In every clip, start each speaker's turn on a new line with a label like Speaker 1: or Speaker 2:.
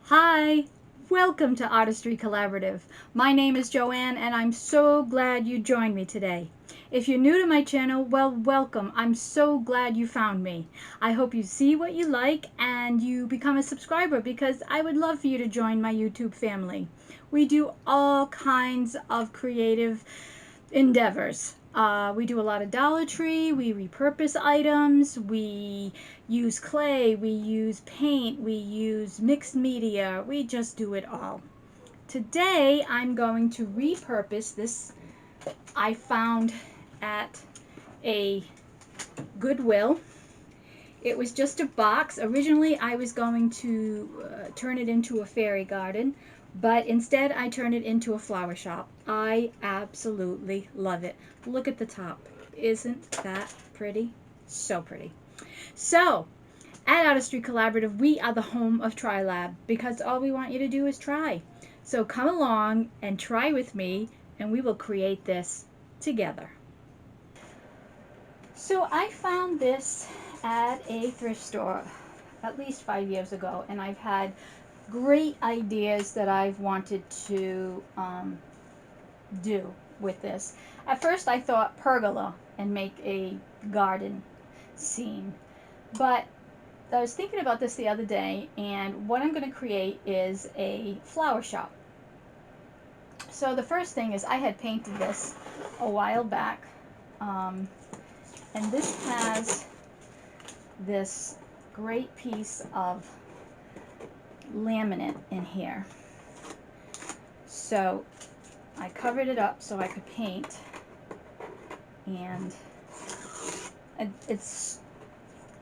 Speaker 1: Hi, welcome to Artistry Collaborative. My name is JoAnn and I'm so glad you joined me today. If you're new to my channel, well, welcome. I'm so glad you found me. I hope you see what you like and you become a subscriber because I would love for you to join my YouTube family. We do all kinds of creative endeavors. We do a lot of Dollar Tree, we repurpose items, we use clay, we use paint, we use mixed media, we just do it all. Today I'm going to repurpose this I found at a Goodwill. It was just a box. Originally I was going to turn it into a fairy garden, but instead I turned it into a flower shop. I absolutely love it. Look at the top. Isn't that pretty? So pretty. So, at Artistry Collaborative, we are the home of TryLab because all we want you to do is try. So come along and try with me and we will create this together. So I found this at a thrift store at least 5 years ago, and I've had great ideas that I've wanted to do with this. At first I thought pergola and make a garden scene, but I was thinking about this the other day, and what I'm going to create is a flower shop. So the first thing is I had painted this a while back, and this has this great piece of laminate in here. So I covered it up so I could paint, and it's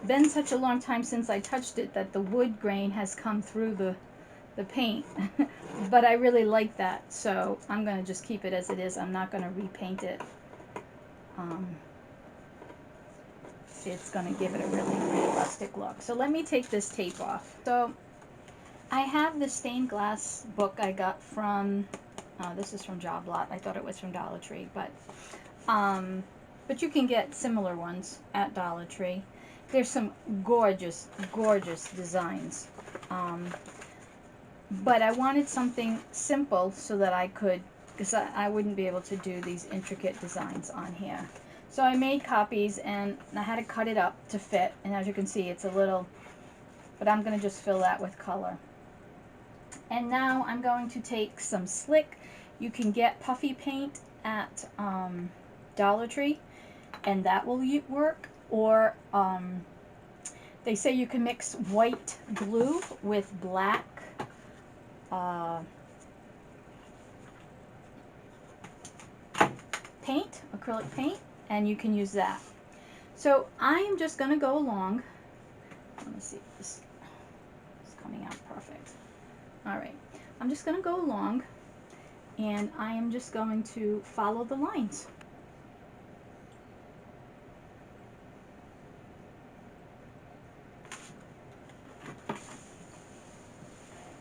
Speaker 1: been such a long time since I touched it that the wood grain has come through the paint. But I really like that, so I'm going to just keep it as it is. I'm not going to repaint it. It's going to give it a really rustic look. So let me take this tape off. So I have the stained glass book I got from, this is from Job Lot. I thought it was from Dollar Tree, but you can get similar ones at Dollar Tree. There's some gorgeous, gorgeous designs. But I wanted something simple so that I could, because I wouldn't be able to do these intricate designs on here. So I made copies and I had to cut it up to fit, and as you can see it's a little, but I'm going to just fill that with color. And now I'm going to take some slick, you can get Puffy Paint at Dollar Tree, and that will work, or they say you can mix white glue with black paint, acrylic paint, and you can use that. So I am just going to go along. Let me see if this is coming out perfect. Alright, I'm just going to go along and I am just going to follow the lines.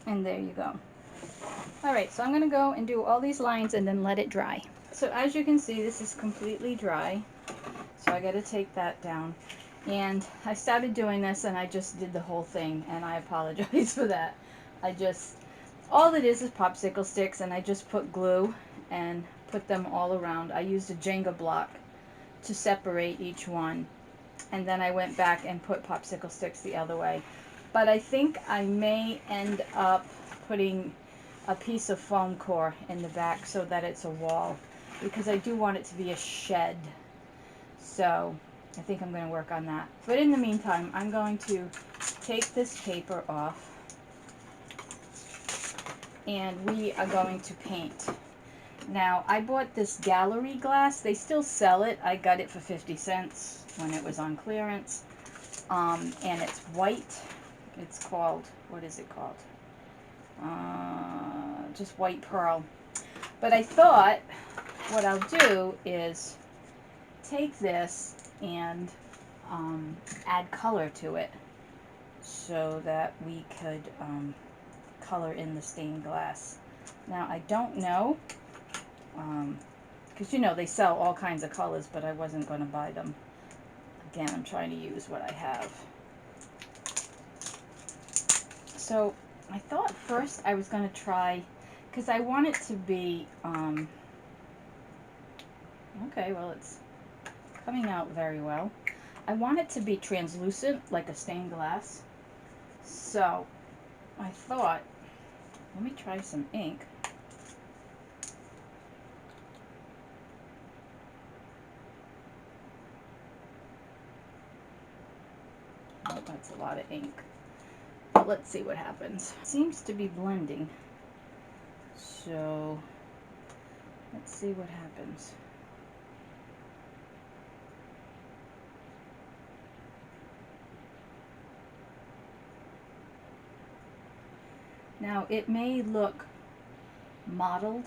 Speaker 1: And there you go. Alright, so I'm going to go and do all these lines and then let it dry. So as you can see, this is completely dry. So I got to take that down. And I started doing this and I just did the whole thing, and I apologize for that. All it is popsicle sticks, and I just put glue and put them all around. I used a Jenga block to separate each one, and then I went back and put popsicle sticks the other way. But I think I may end up putting a piece of foam core in the back so that it's a wall, because I do want it to be a shed. So I think I'm going to work on that. But in the meantime, I'm going to take this paper off, and we are going to paint. Now, I bought this gallery glass. They still sell it. I got it for 50 cents when it was on clearance. And it's white. It's called, what is it called? Just white pearl. But I thought what I'll do is take this and add color to it so that we could color in the stained glass. Now I don't know, because you know they sell all kinds of colors, but I wasn't going to buy them. Again, I'm trying to use what I have. So I thought first I was going to try, because I want it to be, okay, well, it's coming out very well. I want it to be translucent, like a stained glass. So I thought, let me try some ink. Oh, that's a lot of ink. But let's see what happens. It seems to be blending. So let's see what happens. Now it may look mottled,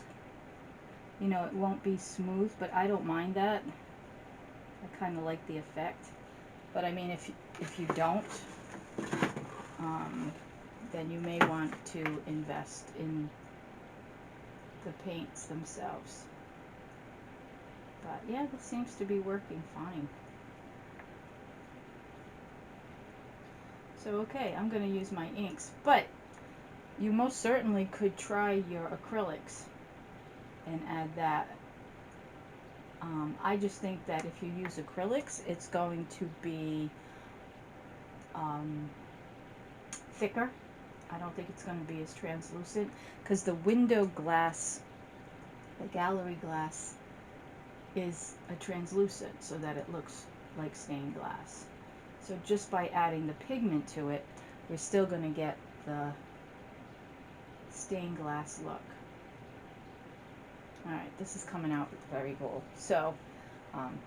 Speaker 1: you know, it won't be smooth, but I don't mind that. I kind of like the effect. But I mean, if you don't, then you may want to invest in the paints themselves. But yeah, this seems to be working fine. So okay, I'm going to use my inks, but you most certainly could try your acrylics and add that. I just think that if you use acrylics, it's going to be thicker. I don't think it's going to be as translucent, because the window glass, the gallery glass, is a translucent so that it looks like stained glass. So just by adding the pigment to it, we're still going to get the stained glass look. Alright, this is coming out very cool. So,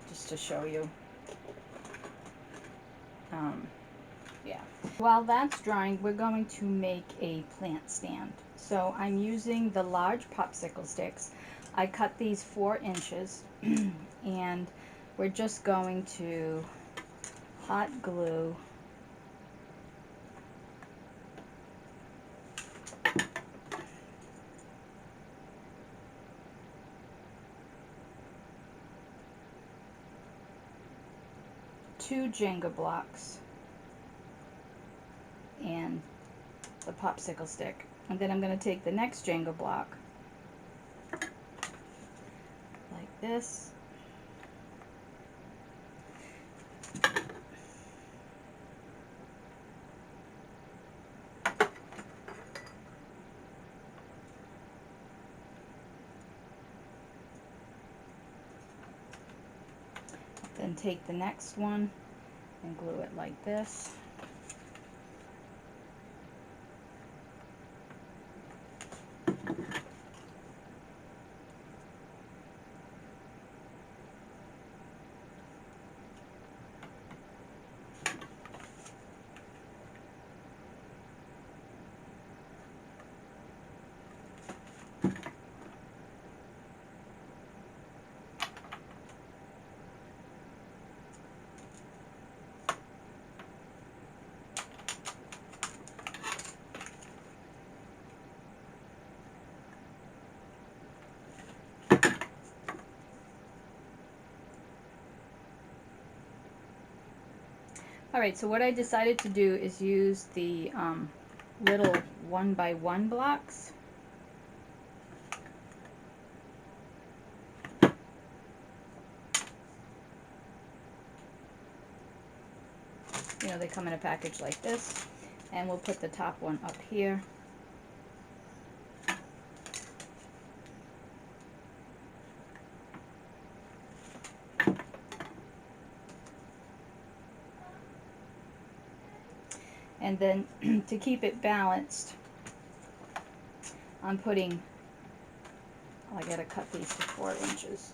Speaker 1: just to show you. Yeah. While that's drying, we're going to make a plant stand. So I'm using the large popsicle sticks. I cut these 4 inches and we're just going to hot glue two Jenga blocks and the popsicle stick. And then I'm going to take the next Jenga block like this. Then take the next one and glue it like this. Alright, so what I decided to do is use the little 1x1 blocks. You know, they come in a package like this. And we'll put the top one up here. And then to keep it balanced, I'm putting, oh, I gotta cut these to 4 inches.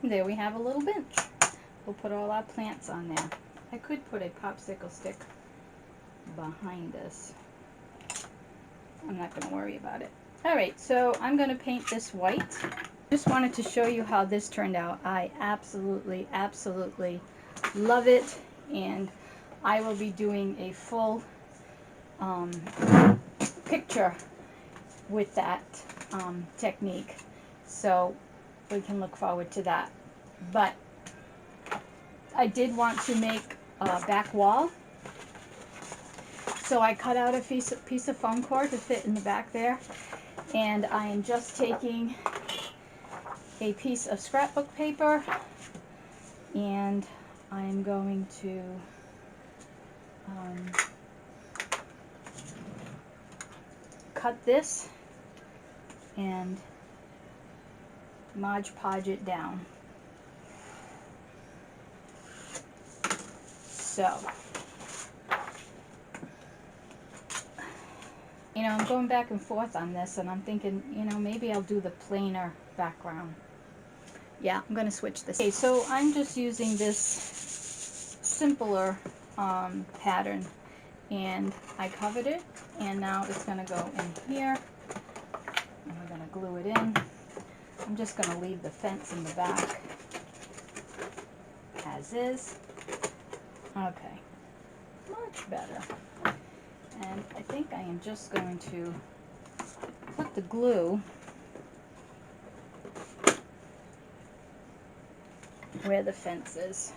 Speaker 1: There we have a little bench. We'll put all our plants on there. I could put a popsicle stick behind us. I'm not going to worry about it. Alright, so I'm going to paint this white. Just wanted to show you how this turned out. I absolutely, absolutely love it, and I will be doing a full picture with that technique, so we can look forward to that. But I did want to make a back wall, so I cut out a piece of foam core to fit in the back there, and I am just taking a piece of scrapbook paper, and I'm going to cut this and Mod Podge it down. So, you know, I'm going back and forth on this, and I'm thinking, you know, maybe I'll do the plainer background. Yeah, I'm going to switch this. Okay, so I'm just using this simpler pattern, and I covered it, and now it's going to go in here, and we're going to glue it in. I'm just going to leave the fence in the back as is. Okay, much better. And I think I am just going to put the glue where the fence is.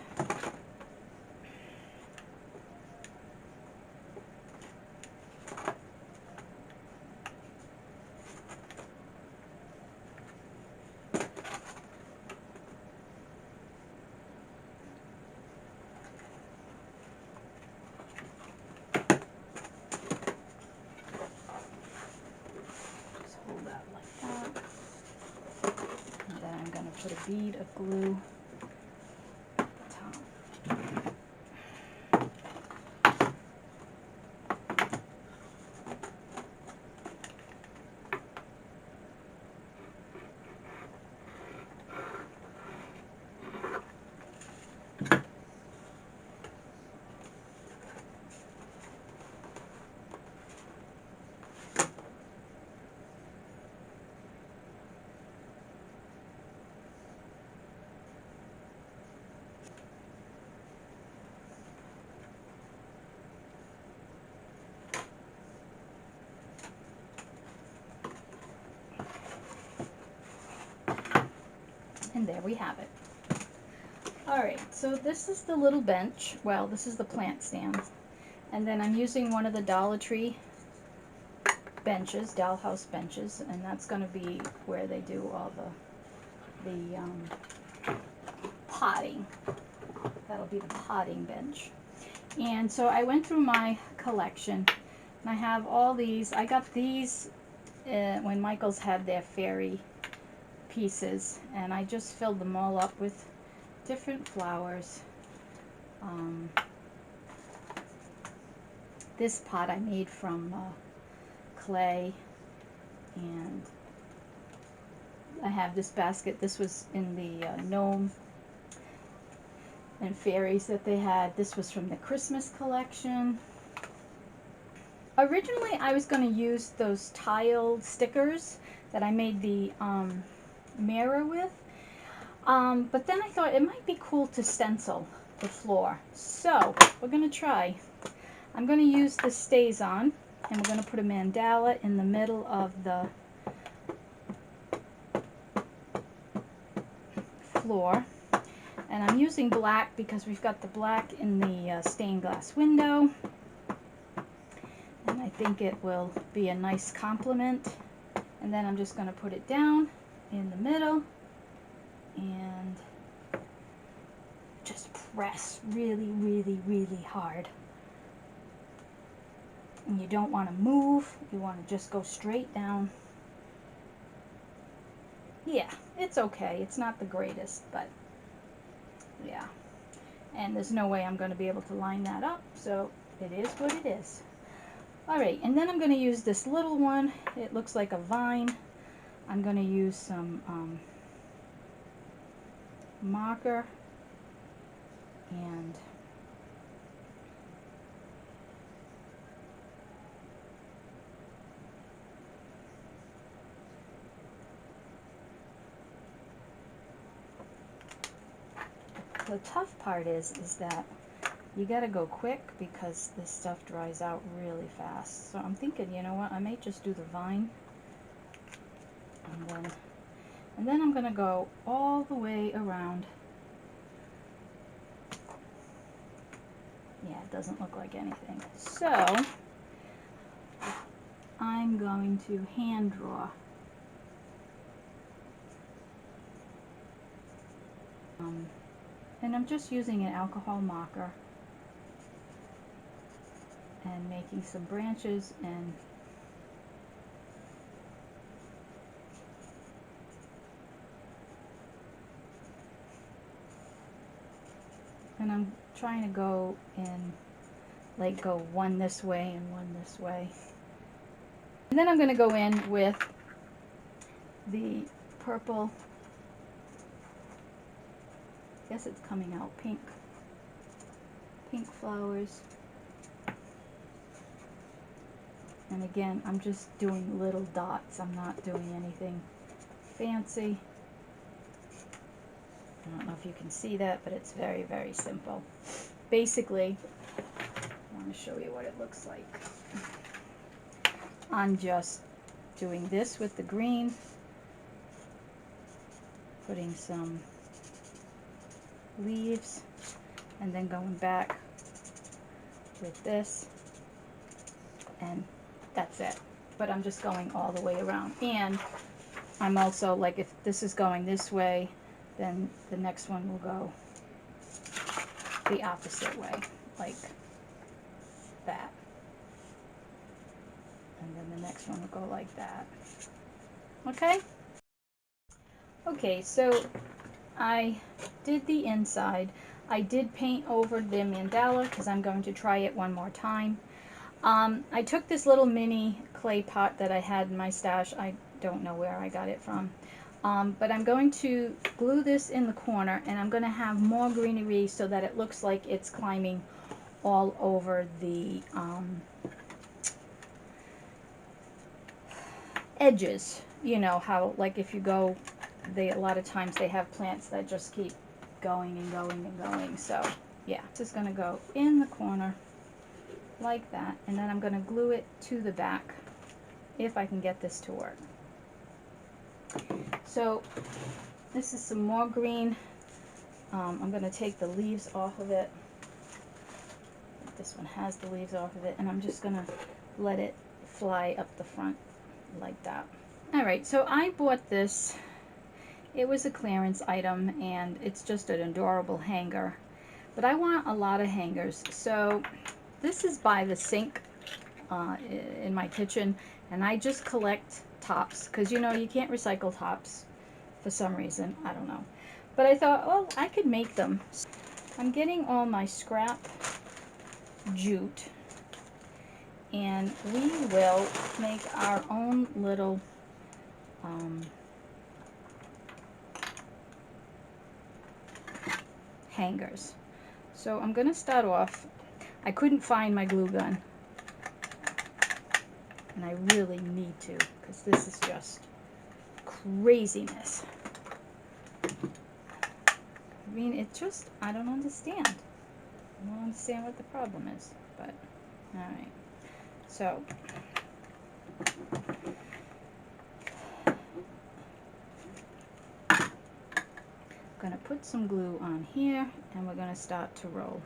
Speaker 1: Put a bead of glue at the top. And there we have it. Alright, so this is the little bench. Well, this is the plant stand. And then I'm using one of the Dollar Tree benches, dollhouse benches, and that's going to be where they do all the potting. That'll be the potting bench. And so I went through my collection, and I have all these. I got these when Michael's had their fairy pieces, and I just filled them all up with different flowers. This pot I made from clay, and I have this basket. This was in the gnome and fairies that they had. This was from the Christmas collection. Originally I was going to use those tiled stickers that I made the mirror with, but then I thought it might be cool to stencil the floor, so we're going to try. I'm going to use the Stays On, and we're going to put a mandala in the middle of the floor, and I'm using black because we've got the black in the stained glass window, and I think it will be a nice complement. And then I'm just going to put it down in the middle and just press really, really, really hard. And you don't want to move, you want to just go straight down. Yeah, it's okay. It's not the greatest, but yeah. And there's no way I'm going to be able to line that up, so it is what it is. Alright, and then I'm going to use this little one. It looks like a vine. I'm going to use some marker and the tough part is that you gotta go quick because this stuff dries out really fast. So I'm thinking, you know what, I may just do the vine and then I'm gonna go all the way around. Yeah, it doesn't look like anything. So I'm going to hand draw. And I'm just using an alcohol marker and making some branches and I'm trying to go in, like go one this way and one this way. And then I'm going to go in with the purple, I guess it's coming out pink flowers. And again, I'm just doing little dots. I'm not doing anything fancy. I don't know if you can see that, but it's very, very simple. Basically, I want to show you what it looks like. I'm just doing this with the green, putting some leaves, and then going back with this, and that's it. But I'm just going all the way around. And I'm also, like, if this is going this way, then the next one will go the opposite way, like that. And then the next one will go like that. Okay? Okay, so I did the inside. I did paint over the mandala because I'm going to try it one more time. I took this little mini clay pot that I had in my stash. I don't know where I got it from. But I'm going to glue this in the corner, and I'm going to have more greenery so that it looks like it's climbing all over the edges. You know how, like, if you go, a lot of times they have plants that just keep going and going and going. So yeah, this is going to go in the corner like that, and then I'm going to glue it to the back if I can get this to work. So this is some more green. I'm going to take the leaves off of it. This one has the leaves off of it, and I'm just going to let it fly up the front like that. Alright, so I bought this. It was a clearance item, and it's just an adorable hanger. But I want a lot of hangers, so this is by the sink in my kitchen, and I just collect tops because, you know, you can't recycle tops for some reason. I don't know. But I thought, oh, I could make them. I'm getting all my scrap jute, and we will make our own little hangers. So I'm going to start off. I couldn't find my glue gun, and I really need to because this is just craziness. I mean, it just, I don't understand. I don't understand what the problem is, but alright. So I'm going to put some glue on here, and we're going to start to roll.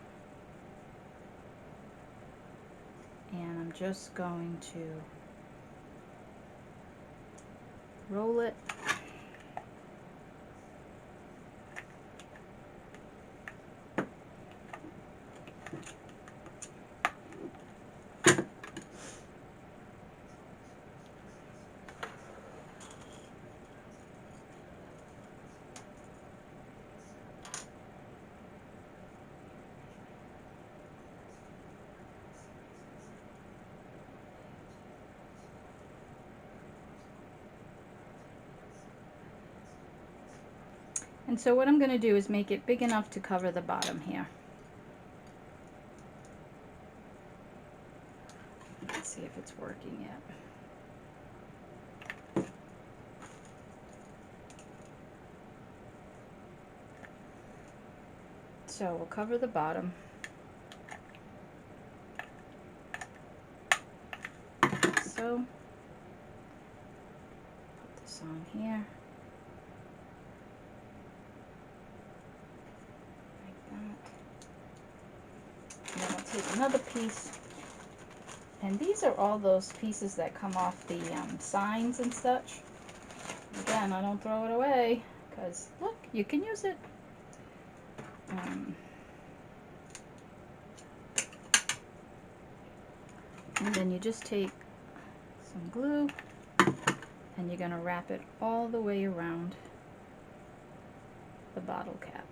Speaker 1: And I'm just going to roll it. And so what I'm going to do is make it big enough to cover the bottom here. Let's see if it's working yet. So we'll cover the bottom. So put this on here. Like that. And then I'll take another piece. And these are all those pieces that come off the signs and such. Again, I don't throw it away because look, you can use it. And then you just take some glue and you're going to wrap it all the way around the bottle cap.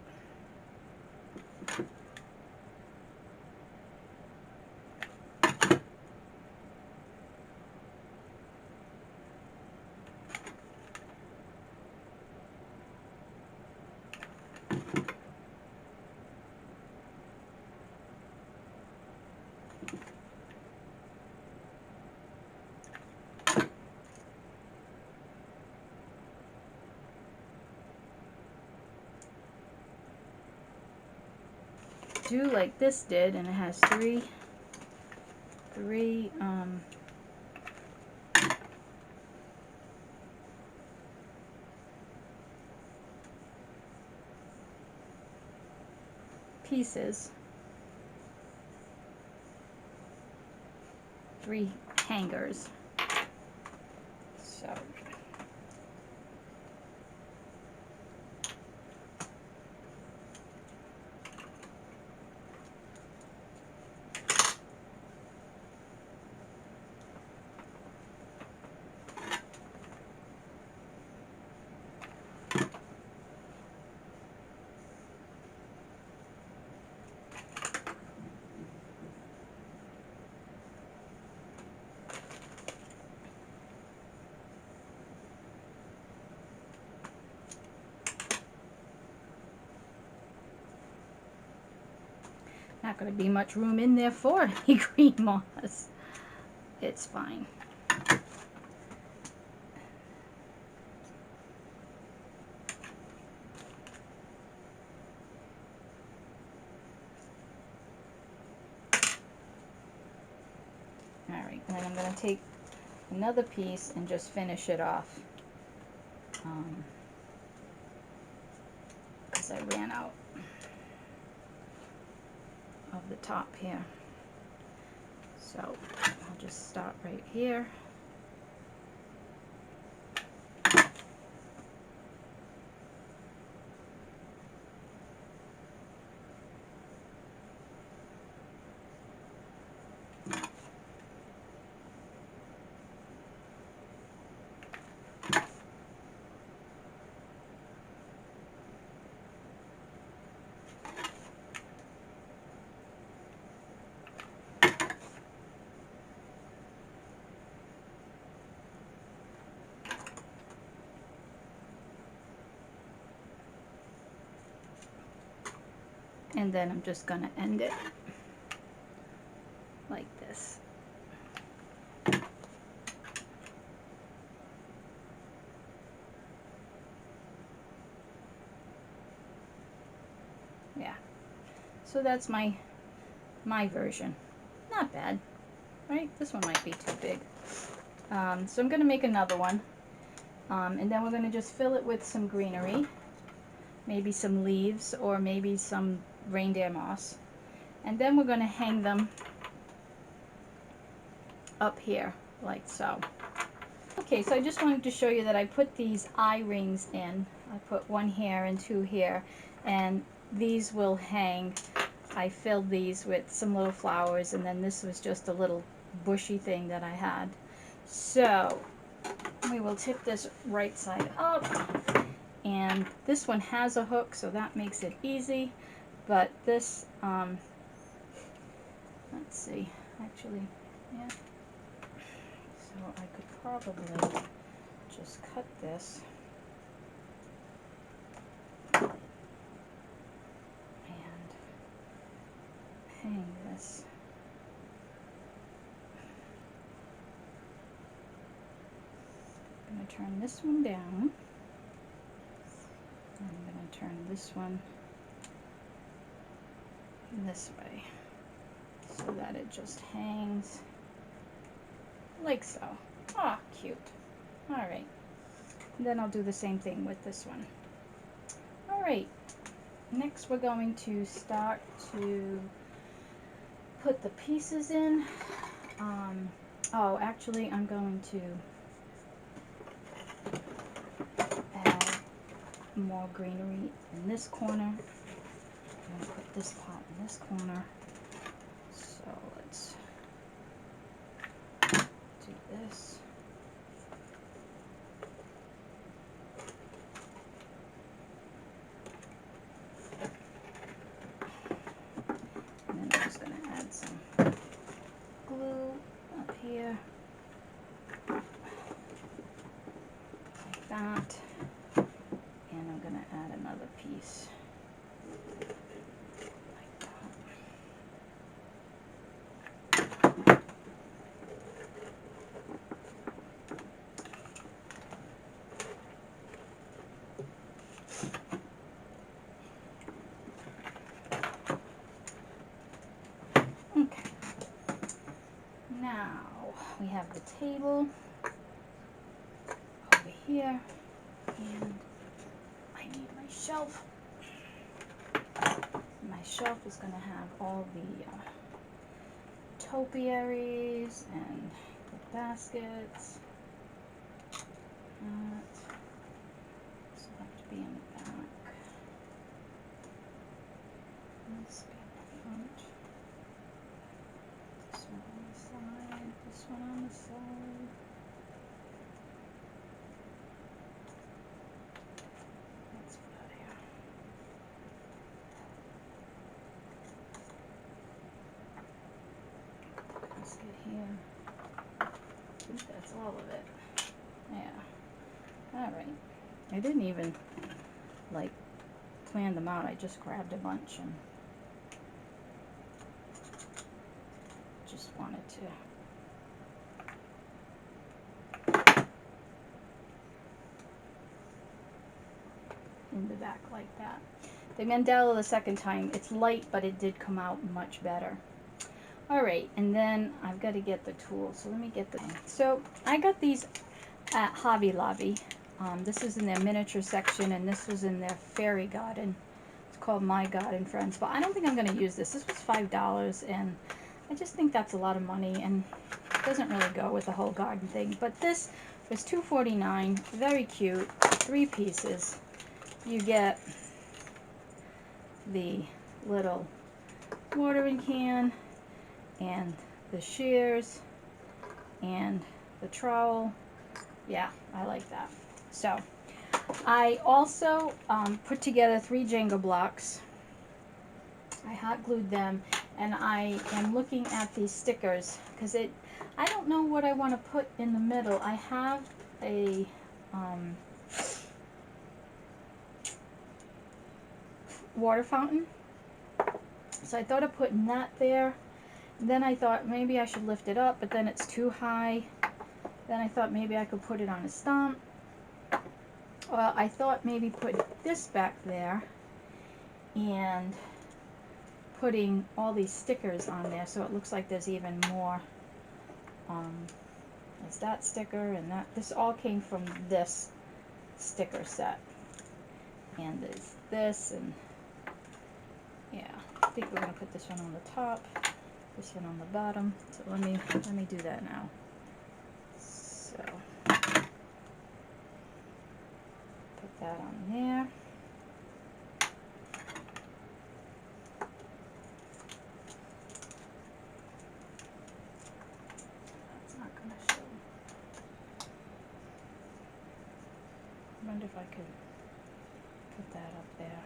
Speaker 1: Do like this did, and it has three pieces, 3 hangers. So not going to be much room in there for any green moss. It's fine. Alright, and then I'm going to take another piece and just finish it off. Because I ran out of the top here. So I'll just start right here. And then I'm just going to end it like this. Yeah. So that's my version. Not bad, right? This one might be too big. So I'm going to make another one. And then we're going to just fill it with some greenery. Maybe some leaves or maybe some reindeer moss. And then we're going to hang them up here like so. Okay, so I just wanted to show you that I put these eye rings in. I put 1 here and 2 here, and these will hang. I filled these with some little flowers, and then this was just a little bushy thing that I had. So we will tip this right side up. And this one has a hook, so that makes it easy. But this, let's see, actually, yeah. So I could probably just cut this hang this. I'm going to turn this one down. I'm going to turn this one this way so that it just hangs like so. Ah, cute. All right. And then I'll do the same thing with this one. All right. Next, we're going to start to put the pieces in. Oh, actually, I'm going to add more greenery in this corner. I'm going to put this pot in this corner. So let's do this. And then I'm just going to add some glue up here. Like that. And I'm going to add another piece. Okay. Now we have the table over here, and I need my shelf. My shelf is going to have all the topiaries and the baskets. This will have to be in the back. This be in the front. This one on the side. This one on the side. Let's put that here. Basket here. I think that's all of it. Yeah. Alright. I didn't even like plan them out. I just grabbed a bunch and just wanted to in the back like that. The mandala the second time, it's light, but it did come out much better. All right, and then I've got to get the tools. So let me get the. So I got these at Hobby Lobby. This is in their miniature section, and this was in their fairy garden. It's called My Garden Friends, but I don't think I'm going to use this. This was $5, and I just think that's a lot of money, and it doesn't really go with the whole garden thing. But this was $2.49. Very cute. 3 pieces. You get the little watering can and the shears and the trowel. Yeah, I like that. So I also put together 3 Jenga blocks. I hot glued them, and I am looking at these stickers because I don't know what I want to put in the middle. I have a water fountain, so I thought of putting that there. Then I thought maybe I should lift it up, but then it's too high. Then I thought maybe I could put it on a stump. Well, I thought maybe put this back there and putting all these stickers on there so it looks like there's even more. There's that sticker and that. This all came from this sticker set. And there's this, and yeah, I think we're going to put this one on the top, this one on the bottom. So let me do that now. So put that on there. That's not going to show. I wonder if I could put that up there.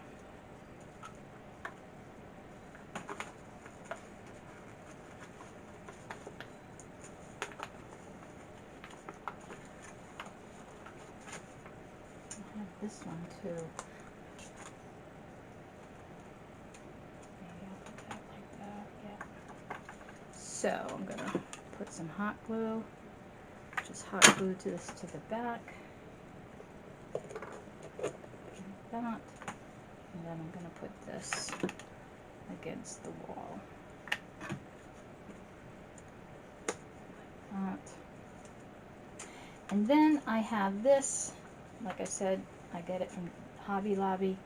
Speaker 1: I have this one too. Maybe I'll put that like that. Yeah. So I'm going to put some hot glue, just hot glue to this to the back, like that, and then I'm going to put this against the wall, like that. And then I have this, like I said, I get it from Hobby Lobby,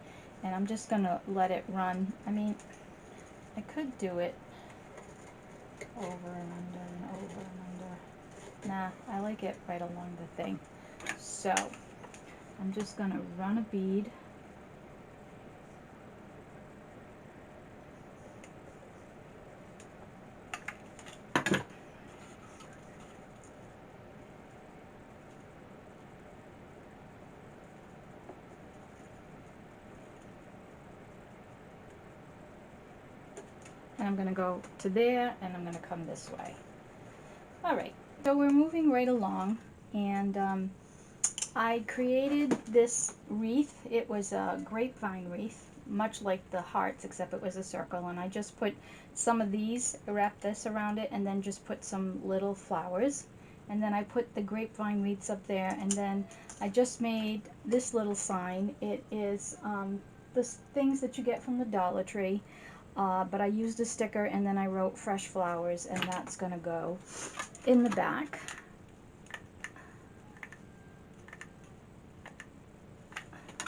Speaker 1: and I'm just going to let it run. I mean, I could do it over and under and over and under. Nah, I like it right along the thing. So I'm just going to run a bead. And I'm going to go to there, and I'm going to come this way. Alright, so we're moving right along, and I created this wreath. It was a grapevine wreath, much like the hearts, except it was a circle, and I just put some of these, wrapped this around it, and then just put some little flowers. And then I put the grapevine wreaths up there, and then I just made this little sign. It is the things that you get from the Dollar Tree. But I used a sticker, and then I wrote fresh flowers, and that's going to go in the back.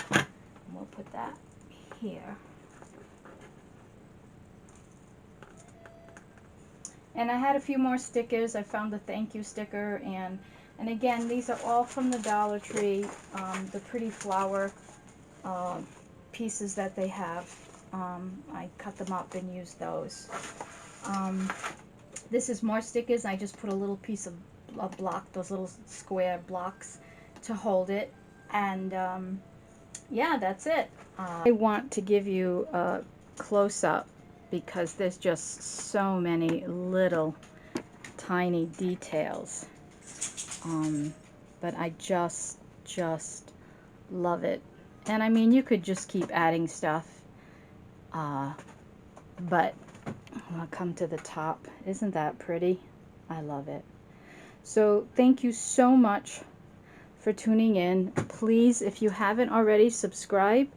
Speaker 1: And we'll put that here. And I had a few more stickers. I found the thank you sticker, and again, these are all from the Dollar Tree, the pretty flower pieces that they have. I cut them up and used those. This is more stickers. I just put a little piece of a block, those little square blocks to hold it. And yeah, that's it. I want to give you a close-up because there's just so many little tiny details. But I just love it. And I mean, you could just keep adding stuff. But I'll come to the top. Isn't that pretty? I love it. So thank you so much for tuning in. Please, if you haven't already, subscribe.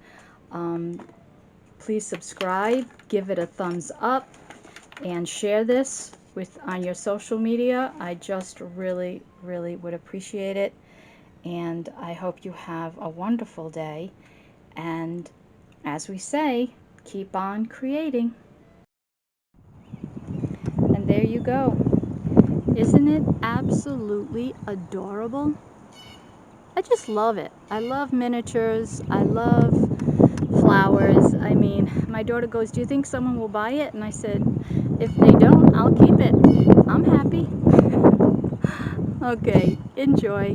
Speaker 1: Please subscribe, give it a thumbs up, and share this on your social media. I just really would appreciate it. And I hope you have a wonderful day. And as we say, keep on creating. And there you go. Isn't it absolutely adorable? I just love it. I love miniatures. I love flowers. I mean, my daughter goes, "Do you think someone will buy it?" And I said, "If they don't, I'll keep it. I'm happy." Okay, enjoy.